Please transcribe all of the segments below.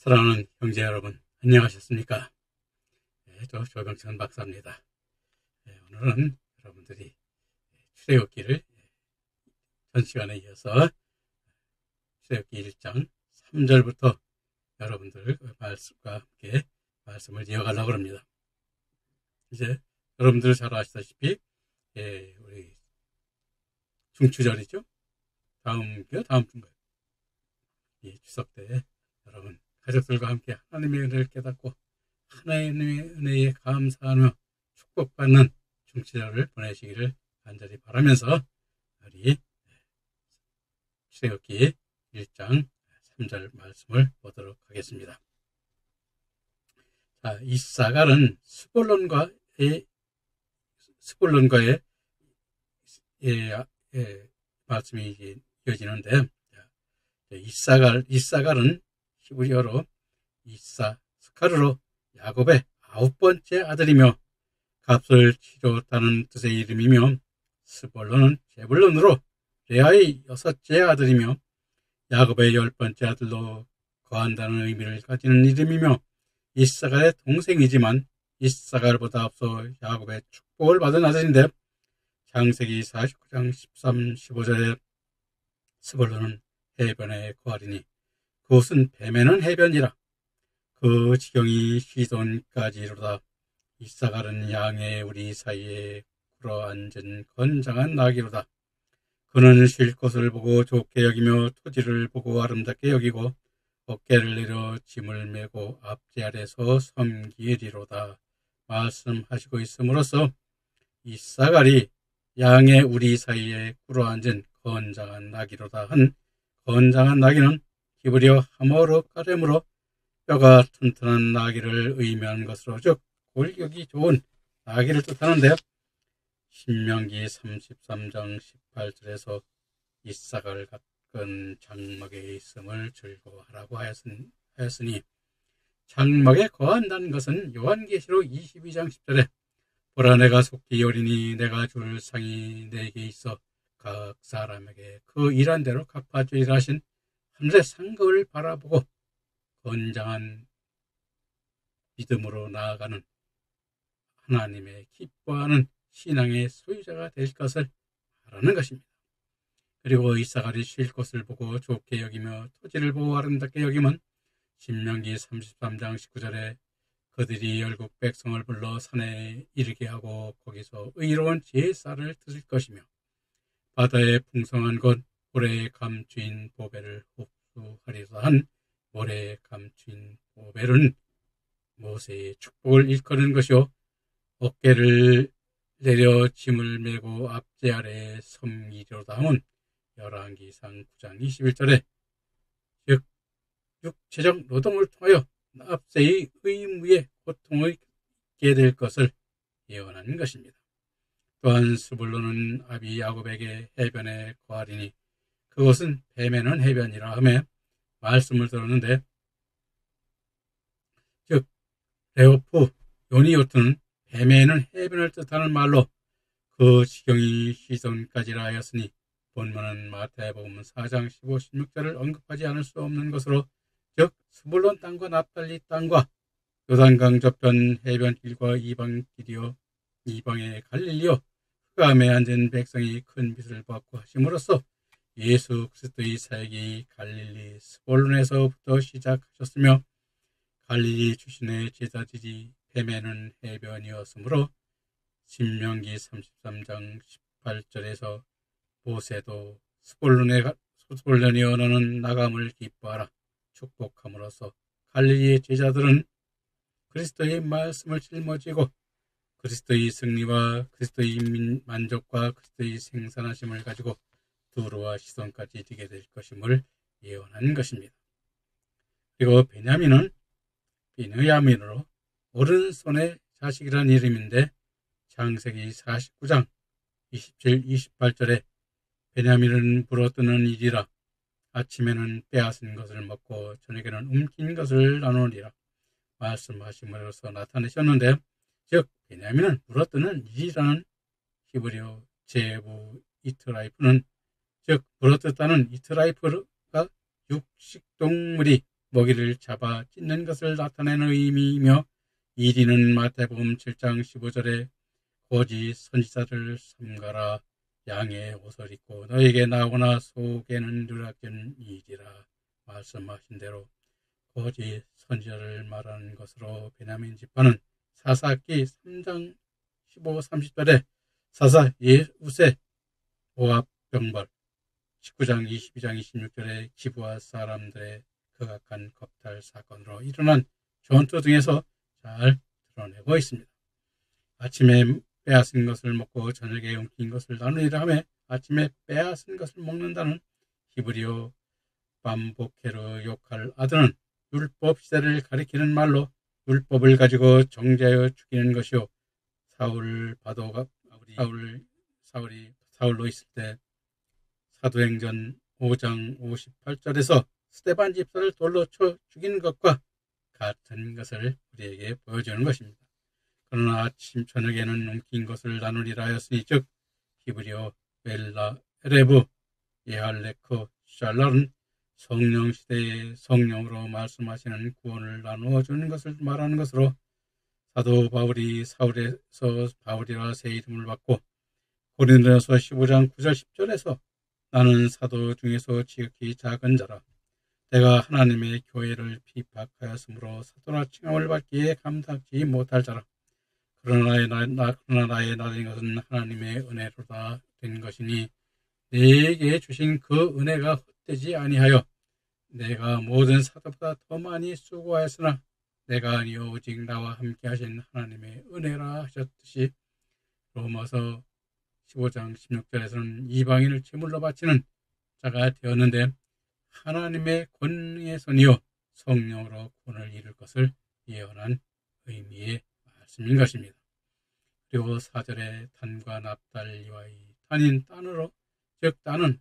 사랑하는 형제 여러분, 안녕하셨습니까? 저 조병천 박사입니다. 오늘은 여러분들이 출애굽기를 전 시간에 이어서 출애굽기 1장 3절부터 여러분들 말씀과 함께 말씀을 이어가려고 합니다. 이제 여러분들 잘 아시다시피 우리 중추절이죠. 다음 주인가요? 이 추석 때 여러분 가족들과 함께 하나님의 은혜를 깨닫고 하나님의 은혜에 감사하며 축복받는 중추절을 보내시기를 간절히 바라면서 우리 출애굽기 1장 3절 말씀을 보도록 하겠습니다. 자, 이사갈은 스불론과의 말씀이 이어지는데, 이사갈은 히브리어로 이사스카르로 야곱의 9번째 아들이며 값을 치렀다는 뜻의 이름이며, 스불론은 제불론으로 레아의 6째 아들이며 야곱의 10번째 아들로 거한다는 의미를 가지는 이름이며, 이사갈의 동생이지만 이사갈보다 앞서 야곱의 축복을 받은 아들인데, 창세기 49장 13, 15절에 스불론은 해변에 거하리니 그곳은 뱀에는 해변이라. 그 지경이 시돈까지로다. 이사갈은 양의 우리 사이에 굴어앉은 건장한 나귀로다. 그는 쉴 곳을 보고 좋게 여기며 토지를 보고 아름답게 여기고 어깨를 내려 짐을 메고 앞제 아래서 섬기리로다. 말씀하시고 있음으로써 이사갈이 양의 우리 사이에 굴어앉은 건장한 나귀로다 한 건장한 나귀는 히브리어 하모르 가렘으로 뼈가 튼튼한 나귀를 의미하는 것으로, 즉 골격이 좋은 나귀를 뜻하는데, 신명기 33장 18절에서 이사갈 같은 장막에 있음을 즐거워하라고 하였으니, 장막에 거한다는 것은 요한계시록 22장 10절에 보라 내가 속히 여리니 내가 줄 상이 내게 있어 각 사람에게 그 일한 대로 갚아주리라 하신 하늘의 상급을 바라보고 건장한 믿음으로 나아가는 하나님의 기뻐하는 신앙의 소유자가 될 것을 말하는 것입니다. 그리고 이사갈이 쉴 곳을 보고 좋게 여기며 토지를 보고 아름답게 여기면 신명기 33장 19절에 그들이 열국 백성을 불러 산에 이르게 하고 거기서 의로운 제사를 드릴 것이며 바다의 풍성한 곳 모래에 감추인 보배를 흡수하리라 한 모래에 감추인 보배는 모세의 축복을 일컫는 것이요 어깨를 내려 짐을 메고 앞제 아래에 섬기리로다 하면 열왕기상 9장 21절에 즉 육체적 노동을 통하여 앞세의 의무의 고통을 잊게 될 것을 예언하는 것입니다. 또한 스불론은 아비 야곱에게 해변에 거하리니 그것은 뱀에는 해변이라 하며 말씀을 들었는데, 즉 레오프 요니요트는 뱀에는 해변을 뜻하는 말로 그 지경이 시돈까지라 하였으니 본문은 마태복음 4장 15, 16절을 언급하지 않을 수 없는 것으로, 즉 스불론 땅과 납달리 땅과 요단강 저편 해변길과 이방의 갈릴리요 흑암에 앉은 백성이 큰 빛을 받고 하심으로써 예수 그리스도의 사역이 갈릴리 스불론에서부터 시작하셨으며 갈릴리 출신의 제자들이 뱀에는 해변이었으므로 신명기 33장 18절에서 모세도 스불론이여 너는 나감을 기뻐하라 축복함으로써 갈릴리의 제자들은 그리스도의 말씀을 짊어지고 그리스도의 승리와 그리스도의 만족과 그리스도의 생산하심을 가지고 두루와 시돈까지 이르게 될 것임을 예언한 것입니다. 그리고 베냐민은 비느야민으로 오른손의 자식이라는 이름인데, 창세기 49장 27, 28절에 베냐민은 불어뜨는 일이라 아침에는 빼앗은 것을 먹고 저녁에는 움킨 것을 나누리라 말씀하심으로써 나타내셨는데, 즉 베냐민은 불어뜨는 일이라는 히브리어 제부 이트라이프는, 즉 불어뜯다는 이트라이프가 육식동물이 먹이를 잡아 찢는 것을 나타내는 의미이며, 이리는 마태복음 7장 15절에 거짓 선지자를 삼가라, 양의 옷을 입고 너에게 나오나 속에는 누락견이리라 말씀하신 대로 거짓 선지자를 말하는 것으로 베냐민 지파는 사사기 3장 15, 30절에 사사 예우세 모압 병벌, 19장 22장 26절에 기브아 사람들의 극악한 겁탈 사건으로 일어난 전투 등에서 잘 드러내고 있습니다. 아침에 빼앗은 것을 먹고 저녁에 엉킨 것을 나누리라 하며, 아침에 빼앗은 것을 먹는다는 히브리어 밤보케르 욕할 아들은 율법 시대를 가리키는 말로 율법을 가지고 정죄하여 죽이는 것이요, 사울로 있을 때 사도행전 5장 58절에서 스데반 집사를 돌로 쳐 죽이는 것과 같은 것을 우리에게 보여주는 것입니다. 그러나 아침 저녁에는 옮긴 것을 나누리라 하였으니, 즉 히브리어 벨라 에레브 예할레크 샬랄은 성령 시대에 성령으로 말씀하시는 구원을 나누어 주는 것을 말하는 것으로, 사도 바울이 사울에서 바울이라 새 이름을 받고 고린도전서 15장 9절 10절에서 나는 사도 중에서 지극히 작은 자라, 내가 하나님의 교회를 피박하였으므로 사도라 칭함을 받기에 감당치 못할 자라, 그러나 나의 나된 것은 하나님의 은혜로다 된 것이니, 내게 주신 그 은혜가 헛되지 아니하여 내가 모든 사도보다 더 많이 수고하였으나 내가 아니요 오직 나와 함께 하신 하나님의 은혜라 하셨듯이, 로마서 15장 16절에서는 이방인을 제물로 바치는 자가 되었는데 하나님의 권능의 손이요 성령으로 구원을 이룰 것을 예언한 의미의 말씀인 것입니다. 그리고 4절에 단과 납달리와 이 단인 딴으로, 즉 딴은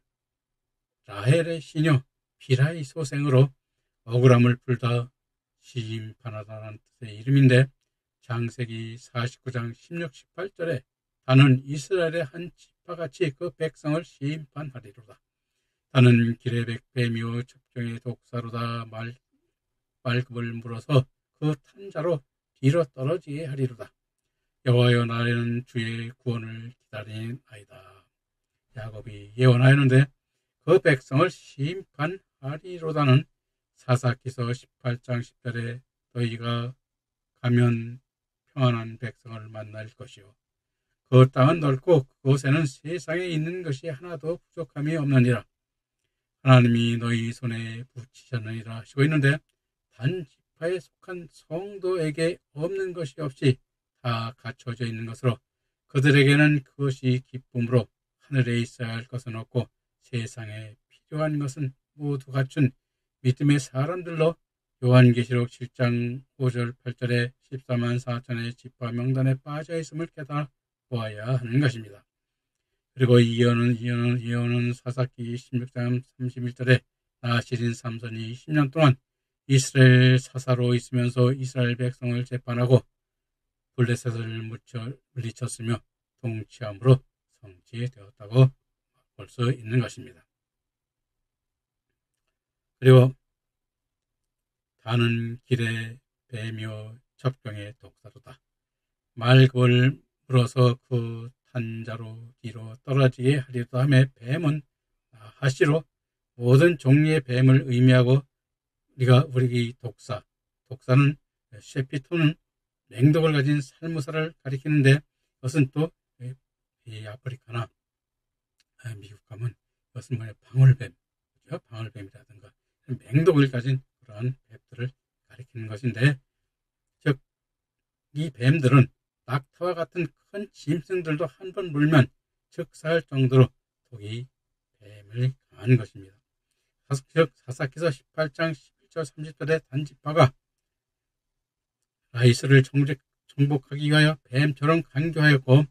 라헬의 시녀 비라의 소생으로 억울함을 풀다 심판하다는 뜻의 이름인데, 창세기 49장 16, 18절에 단은 이스라엘의 한 지파같이 그 백성을 심판하리로다. 단은 길의 백뱀이요 첩경의 독사로다. 말급을 물어서 그 탄자로 뒤로 떨어지게 하리로다. 여호와여, 나는 주의 구원을 기다리나이다. 야곱이 예언하였는데 그 백성을 심판하리로다는 사사기서 18장 10절에 너희가 가면 평안한 백성을 만날 것이요, 그 땅은 넓고 그곳에는 세상에 있는 것이 하나도 부족함이 없느니라. 하나님이 너희 손에 붙이셨느니라 하시고 있는데, 단 지파에 속한 성도에게 없는 것이 없이 다 갖춰져 있는 것으로, 그들에게는 그것이 기쁨으로 하늘에 있어야 할 것은 없고 세상에 필요한 것은 모두 갖춘 믿음의 사람들로 요한계시록 7장 5절 8절에 14만 4천의 지파 명단에 빠져 있음을 깨달아 보아야 하는 것입니다. 그리고 이어는 사사기 16장 31절에 나시린 삼손이 20년 동안 이스라엘 사사로 있으면서 이스라엘 백성을 재판하고 블레셋을 물리쳤으며 통치함으로 성취되었다고 볼 수 있는 것입니다. 그리고 단은 길의 뱀이요 첩경의 독사로다. 말급을 물어서 그 탄자로 뒤로 떨어지게 하리로다 하며, 뱀은 하시로 모든 종류의 뱀을 의미하고, 우리 독사는 셰피토는 맹독을 가진 살무사를 가리키는데, 그것은 또 이 아프리카나 미국 가면 그것은 방울뱀, 그렇죠? 방울뱀이라든가 맹독을 가진 그러한 뱀들을 가리키는 것인데, 즉 이 뱀들은 낙타와 같은 큰 짐승들도 한 번 물면 즉사할 정도로 독이 뱀을 강한 것입니다. 즉 사사기서 18장 11절 30절의 단지파가 라이스를 정복하기 위하여 뱀처럼 강교하였고,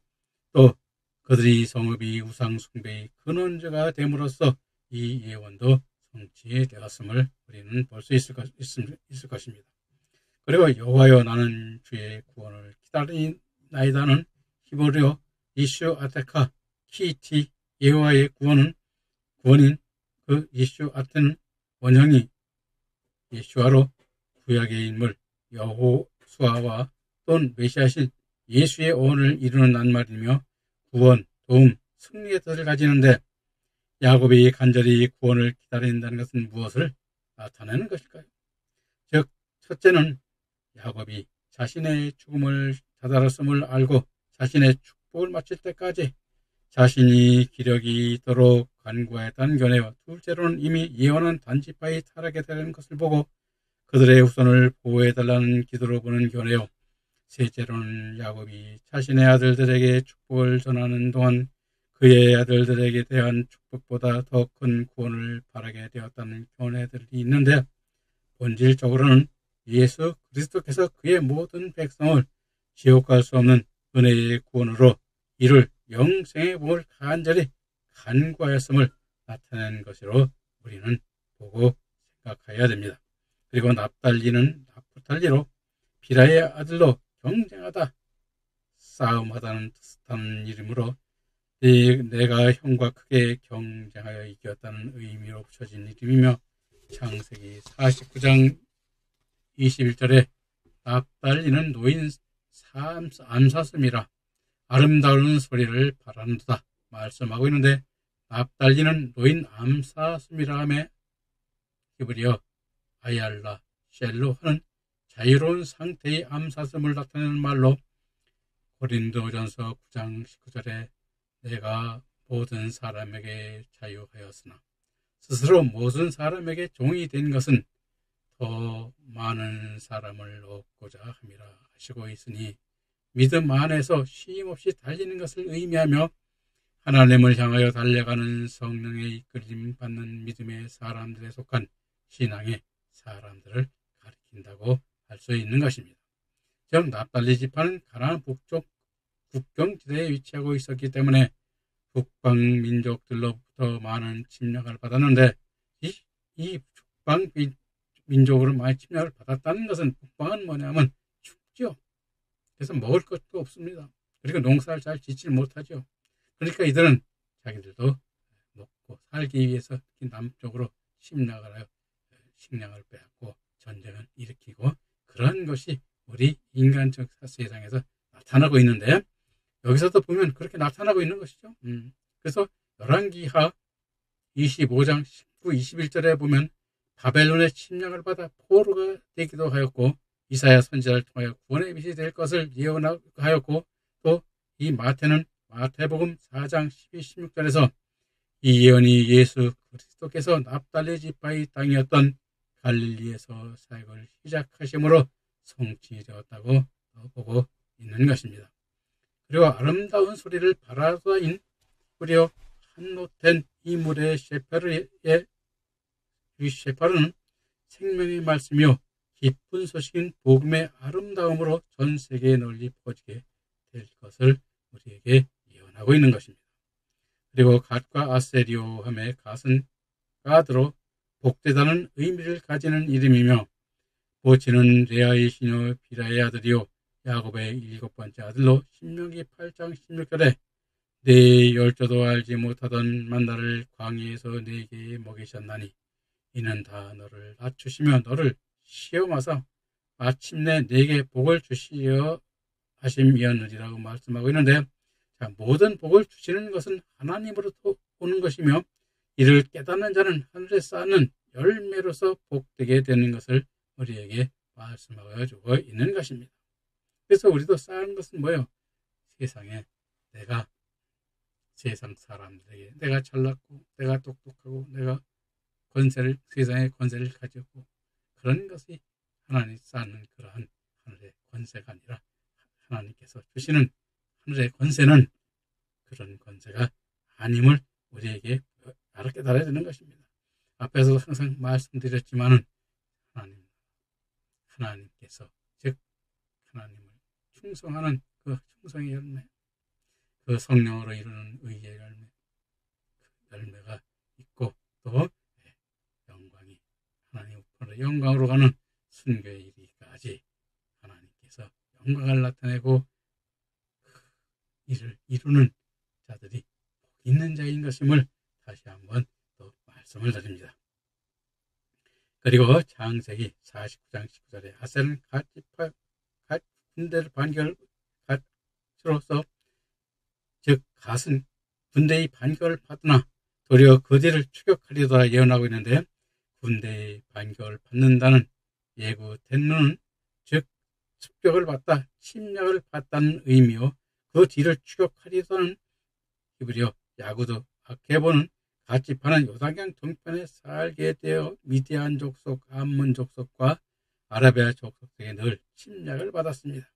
또 그들이 성읍이 우상 숭배의 근원자가 됨으로써 이 예언도 성취되었음을 우리는 볼 수 있을 것입니다. 그리고 여호와여, 나는 주의 구원을 기다리나이다는 히브리어 이슈 아테카 키티, 여호와의 구원인 그 이슈 아테는 원형이 예수와로 구약의 인물 여호수아와 또는 메시아신 예수의 오원을 이루는 낱말이며 구원, 도움, 승리의 뜻을 가지는데 야곱이 간절히 구원을 기다린다는 것은 무엇을 나타내는 것일까요? 즉, 첫째는 야곱이 자신의 죽음을 다다랐음을 알고 자신의 축복을 마칠 때까지 자신이 기력이 있도록 간구했다는 견해와 둘째로는 이미 예언한 단지파에 타락에 되는 것을 보고 그들의 후손을 보호해달라는 기도로 보는 견해요. 셋째로는 야곱이 자신의 아들들에게 축복을 전하는 동안 그의 아들들에게 대한 축복보다 더 큰 구원을 바라게 되었다는 견해들이 있는데 본질적으로는 예수 그리스도께서 그의 모든 백성을 지옥 갈 수 없는 은혜의 구원으로 이를 영생의 복을 간절히 간구하였음을 나타낸 것으로 우리는 보고 생각해야 됩니다. 그리고 납달리는 나프탈리로 비라의 아들로 경쟁하다 싸움하다는 뜻하는 이름으로 내가 형과 크게 경쟁하여 이겼다는 의미로 붙여진 이름이며 창세기 49장 21절에 납달리는 노인 암사슴이라 아름다운 소리를 바라는도다 말씀하고 있는데 납달리는 노인 암사슴이라 하며 히브리어 아얄라 셀로 하는 자유로운 상태의 암사슴을 나타내는 말로 고린도전서 9장 19절에 내가 모든 사람에게 자유하였으나 스스로 모든 사람에게 종이 된 것은 더 많은 사람을 얻고자 함이라 하시고 있으니 믿음 안에서 쉼없이 달리는 것을 의미하며 하나님을 향하여 달려가는 성령의 이끌림 받는 믿음의 사람들에 속한 신앙의 사람들을 가리킨다고 할 수 있는 것입니다. 즉 납달리 지파는 가나안 북쪽 국경지대에 위치하고 있었기 때문에 북방 민족들로부터 많은 침략을 받았는데 이 북방 민족으로 많이 침략을 받았다는 것은 북방은 뭐냐면 춥죠. 그래서 먹을 것도 없습니다. 그리고 농사를 잘 짓지 못하죠. 그러니까 이들은 자기들도 먹고 살기 위해서 특히 남쪽으로 침략을 하여 식량을 빼앗고 전쟁을 일으키고 그런 것이 우리 인간적 세상에서 나타나고 있는데 여기서도 보면 그렇게 나타나고 있는 것이죠. 그래서 열왕기하 25장 19, 21절에 보면 바벨론의 침략을 받아 포로가 되기도 하였고 이사야 선지자를 통하여 구원의 빛이 될 것을 예언하였고 또 이 마태는 마태복음 4장 12, 16절에서 이 예언이 예수 그리스도께서 납달리 지파의 땅이었던 갈릴리에서 사역을 시작하심으로 성취되었다고 보고 있는 것입니다. 그리고 아름다운 소리를 바라다인 무려 한노된 이 물의 셰파르는 생명의 말씀이요 기쁜 소식인 복음의 아름다움으로 전 세계에 널리 퍼지게 될 것을 우리에게 예언하고 있는 것입니다. 그리고 갓과 아세리오 함의 갓은 가드로 복되다는 의미를 가지는 이름이며 보치는 레아의 시녀 비라의 아들이요 야곱의 7번째 아들로 신명기 8장 16절에 내 열조도 알지 못하던 만나를 광야에서 내게 먹이셨나니 이는 다 너를 낮추시며 너를 시험하사 마침내 내게 복을 주시려 하심이었느니라고 말씀하고 있는데 자, 모든 복을 주시는 것은 하나님으로부터 오는 것이며 이를 깨닫는 자는 하늘에 쌓는 열매로서 복되게 되는 것을 우리에게 말씀하여 주고 있는 것입니다. 그래서 우리도 쌓는 것은 뭐예요? 세상에 내가 세상 사람들에게 내가 잘났고 내가 똑똑하고 내가 세상의 권세를 가졌고 그런 것이 하나님 쌓는 그러한 하늘의 권세가 아니라 하나님께서 주시는 하늘의 권세는 그런 권세가 아님을 우리에게 알아깨달아야 되는 것입니다. 앞에서도 항상 말씀드렸지만은 하나님께서 즉 하나님을 충성하는 그 충성의 열매, 그 성령으로 이루는 의의 열매, 그 열매가 있고 또 영광이 하나님 우편으로 영광으로 가는 순교에 이르기까지 하나님께서 영광을 나타내고 그 일을 이루는 자들이 복 있는 자인 것임을 다시 한번 또 말씀을 드립니다. 그리고 창세기 49장 19절에 아셀은 군대를 반결로서 즉 갓은 군대의 반결을 받으나 도리어 그들을 추격하리다 예언하고 있는데 군대의 반격을 받는다는 예고 된누는 즉 습격을 받다 침략을 받다는 의미요 그 뒤를 추격하리다는 히브리어 야구도 아케보는 갓 지파는 요단강 동편에 살게 되어 미디안 족속, 암몬 족속과 아라비아 족속 등에 늘 침략을 받았습니다.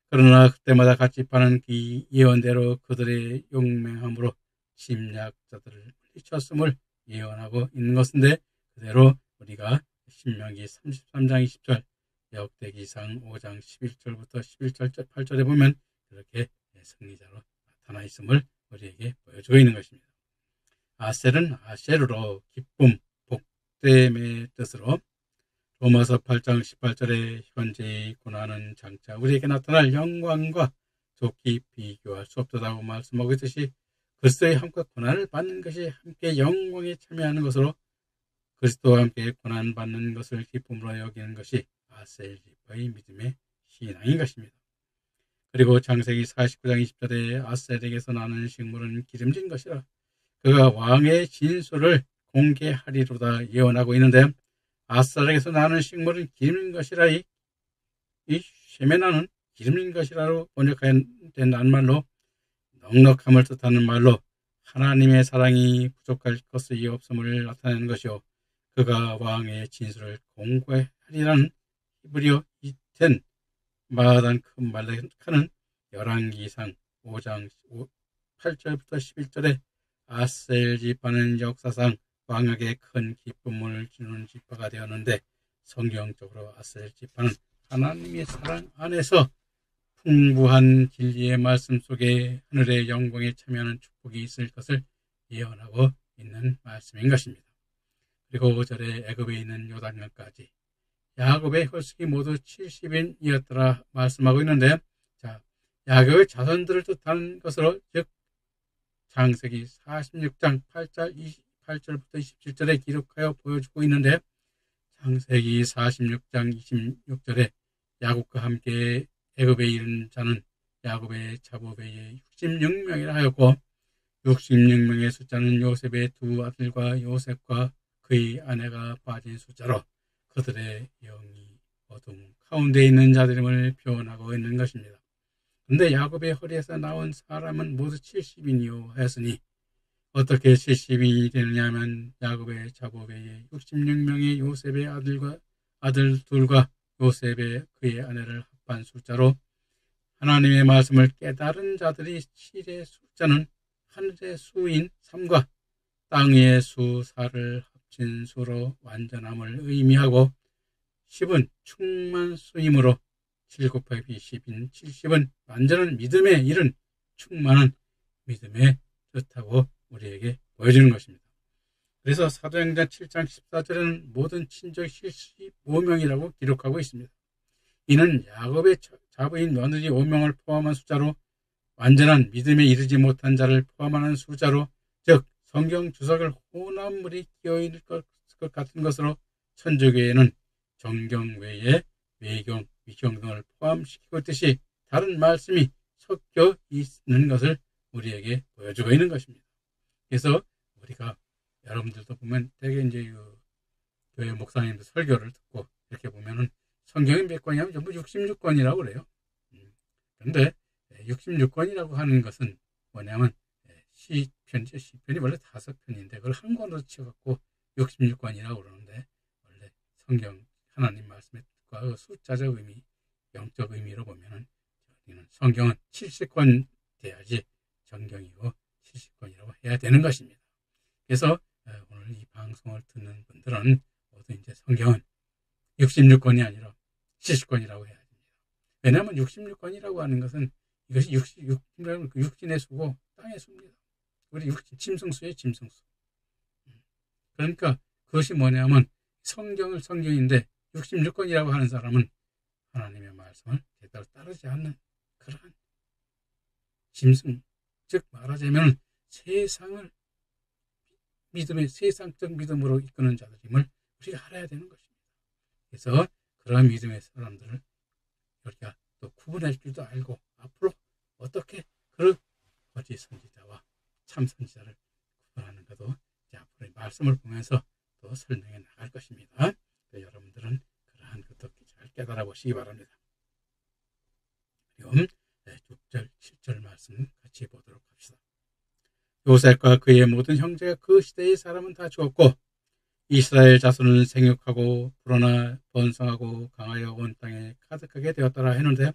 그러나 그때마다 갓 지파는 그 예언대로 그들의 용맹함으로 침략자들을 물리쳤음을 예언하고 있는 것인데 그대로 우리가 신명기 33장 20절 역대기상 5장 11절부터 11절 8절에 보면 그렇게 승리자로 나타나 있음을 우리에게 보여주고 있는 것입니다. 아셀은 아셰르로 기쁨, 복됨의 뜻으로 로마서 8장 18절에 현재의 고난은 장차 우리에게 나타날 영광과 좋게 비교할 수 없다고 말씀하고 있듯이 그리스도의 함께 고난을 받는 것이 함께 영광에 참여하는 것으로 그리스도와 함께 고난받는 것을 기쁨으로 여기는 것이 아셀 지파의 믿음의 신앙인 것입니다. 그리고 창세기 49장 20절에 아셀에게서 나는 식물은 기름진 것이라 그가 왕의 진술을 공개하리로다 예언하고 있는데 아셀에게서 나는 식물은 기름진 것이라 이 쉐메나는 기름진 것이라로 번역된 낱말로 넉넉함을 뜻하는 말로 하나님의 사랑이 부족할 것이 없음을 나타내는 것이요 그가 왕의 진술을 공개하리라는 히브리어 이텐 마하단 큰 말레카는 열왕기상 5장 8절부터 11절에 아셀 지파는 역사상 왕에게 큰 기쁨을 주는 지파가 되었는데 성경적으로 아셀 지파는 하나님의 사랑 안에서 풍부한 진리의 말씀 속에 하늘의 영광에 참여하는 축복이 있을 것을 예언하고 있는 말씀인 것입니다. 그리고 5절에 애굽에 있는 요단강까지 야곱의 혈육이 모두 70인이었더라 말씀하고 있는데 자, 야곱의 자손들을 뜻하는 것으로 즉 창세기 46장 8절부터 27절에 기록하여 보여주고 있는데 창세기 46장 26절에 야곱과 함께 애굽에 이른 자는 야곱의 자보배에 66명이라 하였고 66명의 숫자는 요셉의 두 아들과 요셉과 그의 아내가 빠진 숫자로 그들의 영이 어둠 가운데 있는 자들임을 표현하고 있는 것입니다. 그런데 야곱의 허리에서 나온 사람은 모두 70인이요 하였으니 어떻게 70인이 되느냐 하면 야곱의 자보배에 66명의 요셉의 아들 둘과 요셉의 그의 아내를 합한 숫자로 하나님의 말씀을 깨달은 자들이 7의 숫자는 하늘의 수인 3과 땅 위의 수 4를 합친 수로 완전함을 의미하고 10은 충만수이므로 7 곱하기 10인 70은 완전한 믿음에 이른 충만한 믿음의 뜻하고 우리에게 보여주는 것입니다. 그래서 사도행전 7장 14절에는 모든 친족 75명이라고 기록하고 있습니다. 이는 야곱의 자부인 며느리 5명을 포함한 숫자로 완전한 믿음에 이르지 못한 자를 포함하는 숫자로 즉 성경 주석을 혼합물이 끼어있을 것 같은 것으로 천주교에는 정경 외에 외경, 위경 등을 포함시키고 있듯이 다른 말씀이 섞여 있는 것을 우리에게 보여주고 있는 것입니다. 그래서 우리가 여러분들도 보면 되게 이제 교회 목사님들 설교를 듣고 이렇게 보면은 성경이 몇 권이냐면 전부 66권이라고 그래요. 그런데 66권이라고 하는 것은 뭐냐면 시편이 원래 5편인데 그걸 한 권으로 치워갖고 66권이라고 그러는데 원래 성경 하나님 말씀의 뜻과 숫자적 의미, 영적 의미로 보면은 성경은 70권 돼야지 정경이고 70권이라고 해야 되는 것입니다. 그래서 오늘 이 방송을 듣는 분들은 모두 이제 성경은 66권이 아니라 70권이라고 해야 됩니다. 왜냐하면 66권이라고 하는 것은 이것이 육신의 수고 땅의 수입니다. 우리 육신, 짐승수의 짐승수. 그러니까 그것이 뭐냐면 성경인데 66권이라고 하는 사람은 하나님의 말씀을 제대로 따르지 않는 그러한 짐승, 즉 말하자면 세상을 세상적 믿음으로 이끄는 자들임을 우리가 알아야 되는 것입니다. 그래서 그런 믿음의 사람들을 우리가 또 구분할 줄도 알고 앞으로 어떻게 그런 거짓 선지자와 참 선지자를 구분하는 것도 앞으로 말씀을 보면서 또 설명해 나갈 것입니다. 여러분들은 그러한 것도 잘 깨달아 보시기 바랍니다. 그럼 6절, 7절 말씀 같이 보도록 합시다. 요셉과 그의 모든 형제가 그 시대의 사람은 다 죽었고 이스라엘 자손은 생육하고 불어나 번성하고 강하여 온 땅에 가득하게 되었더라 했는데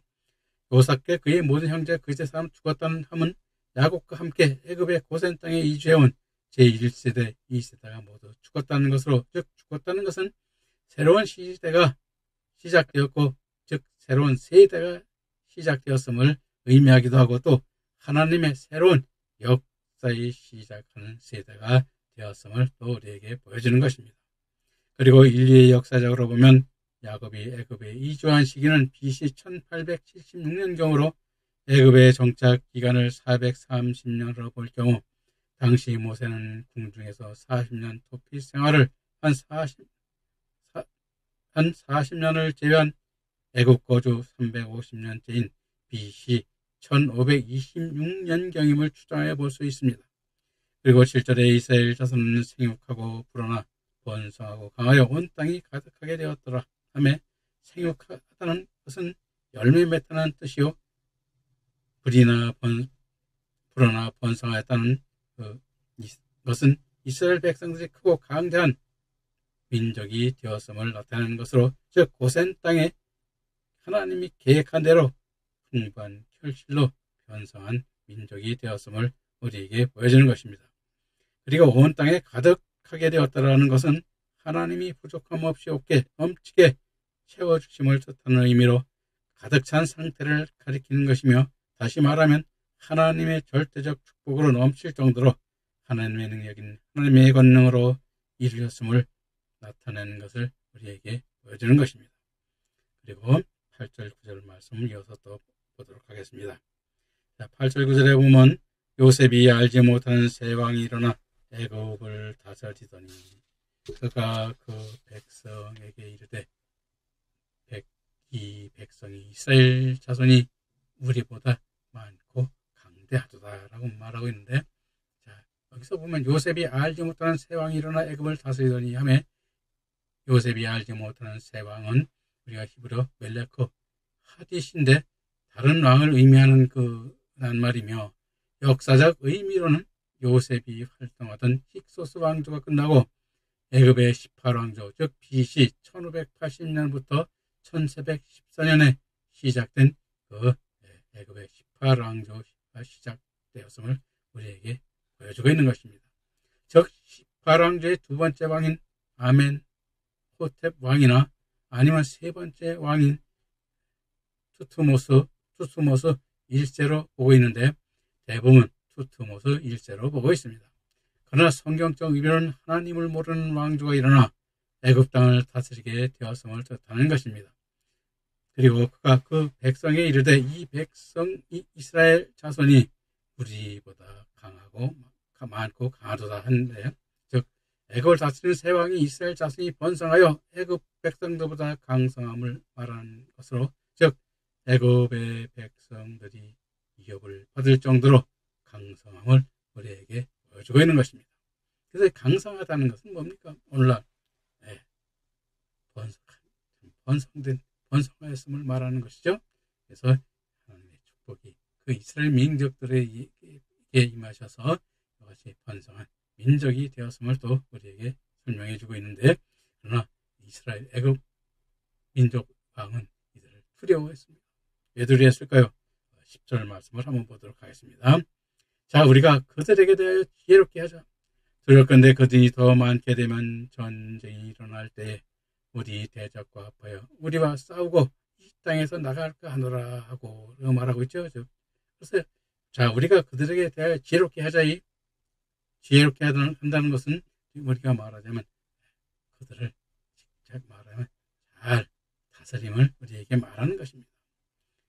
요셉과 그의 모든 형제가 그 시대 사람 죽었다는 함은 야곱과 함께 애굽의 고센 땅에 이주해온 제1세대, 2세대가 모두 죽었다는 것으로, 즉 죽었다는 것은 새로운 시대가 시작되었고 즉 새로운 세대가 시작되었음을 의미하기도 하고 또 하나님의 새로운 역사의 시작하는 세대가 되었음을 또 우리에게 보여주는 것입니다. 그리고 인류의 역사적으로 보면 야곱이 애굽에 이주한 시기는 BC 1876년경으로 애굽의 정착 기간을 430년으로 볼 경우 당시 모세는 궁중에서 40년 토피 생활을 한 40년을 제외한 애굽 거주 350년째인 BC 1526년경임을 추정해 볼 수 있습니다. 그리고 7절에 이스라엘 자손은 생육하고 불어나 번성하고 강하여 온 땅이 가득하게 되었더라 하며 생육하다는 것은 열매 맺다는 뜻이요 불어나 번성하였다는 것은 이스라엘 백성들이 크고 강대한 민족이 되었음을 나타내는 것으로 즉 고센 땅에 하나님이 계획한 대로 풍부한 결실로 변성한 민족이 되었음을 우리에게 보여주는 것입니다. 그리고 온 땅에 가득하게 되었다는 것은 하나님이 부족함 없이 없게 넘치게 채워주심을 뜻하는 의미로 가득 찬 상태를 가리키는 것이며 다시 말하면 하나님의 절대적 축복으로 넘칠 정도로 하나님의 능력인 하나님의 권능으로 이루셨음을 나타내는 것을 우리에게 보여주는 것입니다. 그리고 8절 9절 말씀을 이어서 또 보도록 하겠습니다. 자, 8절 9절에 보면 요셉이 알지 못하는 새 왕이 일어나 애굽을 다스리더니 그가 그 백성에게 이르되 이 백성이 이스라엘 자손이 우리보다 많고 강대하도다라고 말하고 있는데 자, 여기서 보면 요셉이 알지 못하는 새 왕이 일어나 애굽을 다스리더니 하며 요셉이 알지 못하는 새 왕은 우리가 히브리어 멜레크 하딧인데 다른 왕을 의미하는 그 낱말이며 역사적 의미로는 요셉이 활동하던 힉소스 왕조가 끝나고 애굽의 18왕조 즉 BC 1580년부터 1714년에 시작된 그 애굽의 18왕조가 시작되었음을 우리에게 보여주고 있는 것입니다. 즉 18왕조의 두 번째 왕인 아멘호텝 왕이나 아니면 세 번째 왕인 투트모스 1세로 보고 있는데 대부분 투트모스 1세로 보고 있습니다. 그러나 성경적 의미로는 하나님을 모르는 왕조가 일어나 애굽 땅을 다스리게 되었음을 뜻하는 것입니다. 그리고 그가 그 백성에 이르되 이 백성 이 이스라엘 자손이 우리보다 강하고 많고 강하도다 하는데 즉 애굽을 다스리는 새 왕이 이스라엘 자손이 번성하여 애굽 백성들보다 강성함을 말하는 것으로 즉 애굽의 백성들이 위협을 받을 정도로 강성함을 우리에게 보여주고 있는 것입니다. 그래서 강성하다는 것은 뭡니까? 오늘날 번성하였음을 말하는 것이죠. 그래서 하나님의 축복이 그 이스라엘 민족들에게 임하셔서 이것이 번성한 민족이 되었음을 또 우리에게 설명해 주고 있는데 그러나 이스라엘 애굽 민족 왕은 이들을 두려워했습니다. 왜 두려워했을까요? 10절 말씀을 한번 보도록 하겠습니다. 자, 우리가 그들에게 대하여 지혜롭게 하자. 두렵건대 그들이 더 많게 되면 전쟁이 일어날 때에 우리 대적과 합하여 우리와 싸우고 이 땅에서 나갈까 하노라 하고 말하고 있죠. 그래서 자, 우리가 그들에게 대하여 지혜롭게 하자. 이 지혜롭게 한다는 것은 우리가 말하자면 그들을 직접 말하면 잘 다스림을 우리에게 말하는 것입니다.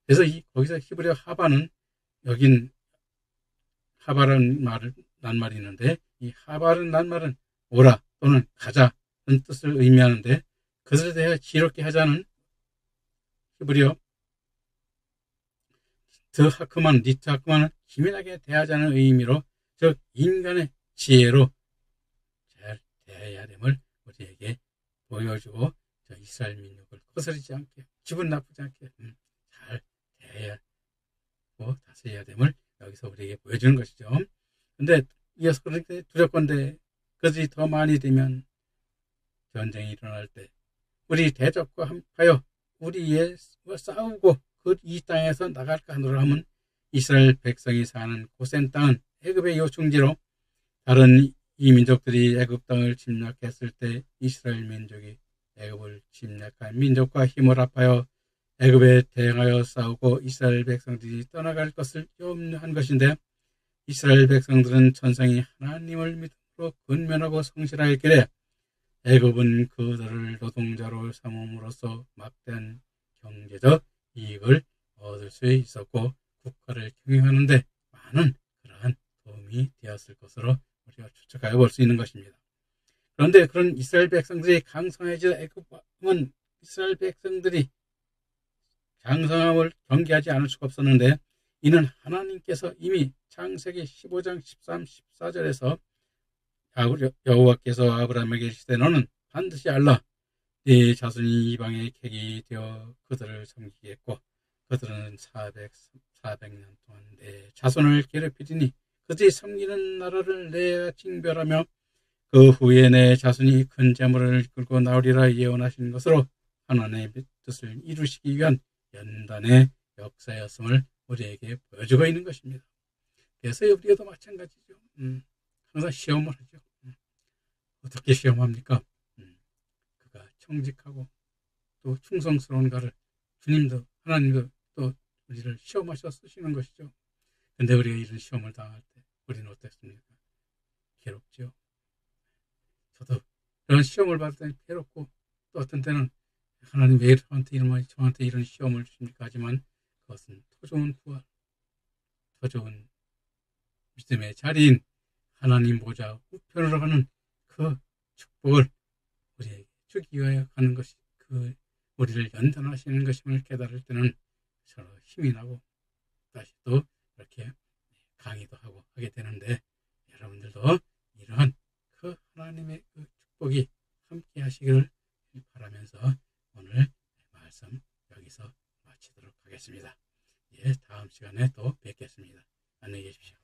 그래서 거기서 히브리어 하바는 여긴 하바라는 낱말이 있는데 이 하바라는 낱말은 오라 또는 가자 뜻을 의미하는데 그것에 대해 지롭게 하자는 히브리어 니트 하크만은 기민하게 대하자는 의미로 즉 인간의 지혜로 잘 대해야 됨을 우리에게 보여주고 이스라엘 민족을 거스르지 않게 기분 나쁘지 않게 잘 대해야 하고 다스려야 됨을 여기서 우리에게 보여주는 것이죠. 근데 이어서 그렇게 두렵건대 그것이 더 많이 되면 전쟁이 일어날 때 우리 대적과 함께하여 우리의 싸우고 이 땅에서 나갈까 하노라 하면 이스라엘 백성이 사는 고센 땅은 애굽의 요충지로 다른 이 민족들이 애굽 땅을 침략했을 때 이스라엘 민족이 애굽을 침략한 민족과 힘을 합하여 애굽에 대항하여 싸우고 이스라엘 백성들이 떠나갈 것을 염려한 것인데 이스라엘 백성들은 천상이 하나님을 믿음으로 근면하고 성실하였기에 애굽은 그들을 노동자로 삼음으로써 막대한 경제적 이익을 얻을 수 있었고 국가를 경영하는 데 많은 그러한 도움이 되었을 것으로 우리가 추측하여 볼 수 있는 것입니다. 그런데 그런 이스라엘 백성들이 강성해져 애굽은 이스라엘 백성들이 강성함을 경계하지 않을 수가 없었는데 이는 하나님께서 이미 창세기 15장 13, 14절에서 여호와께서 아브라함에게 이르시되 너는 반드시 알라 네 자손이 이방의 객이 되어 그들을 섬기겠고 그들은 400년 동안 내 자손을 괴롭히리니 그들이 섬기는 나라를 내가 징별하며 그 후에 내 자손이 큰 재물을 이끌고 나오리라 예언하신 것으로 하나님의 뜻을 이루시기 위한 연단의 역사였음을 우리에게 보여주고 있는 것입니다. 그래서 우리도 마찬가지죠. 항상 시험을 하죠. 어떻게 시험합니까? 그가 청직하고 또 충성스러운가를 주님도 하나님도 또 우리를 시험하셔 쓰시는 것이죠. 근데 우리가 이런 시험을 당할 때 우리는 어떻습니까? 괴롭죠. 저도 그런 시험을 받을 때 괴롭고 또 어떤 때는 하나님 왜 저한테 이런 시험을 주십니까? 하지만 그것은 더 좋은 부활, 더 좋은 믿음의 자리인 하나님 보좌 우편으로 가는 그 축복을 우리에게 주기 위하여 가는 것이 우리를 연단하시는 것임을 깨달을 때는 서로 힘이 나고 다시 또 이렇게 강의도 하고 하게 되는데 여러분들도 이러한 그 하나님의 그 축복이 함께 하시기를 바라면서 오늘 말씀 여기서 마치도록 하겠습니다. 다음 시간에 또 뵙겠습니다. 안녕히 계십시오.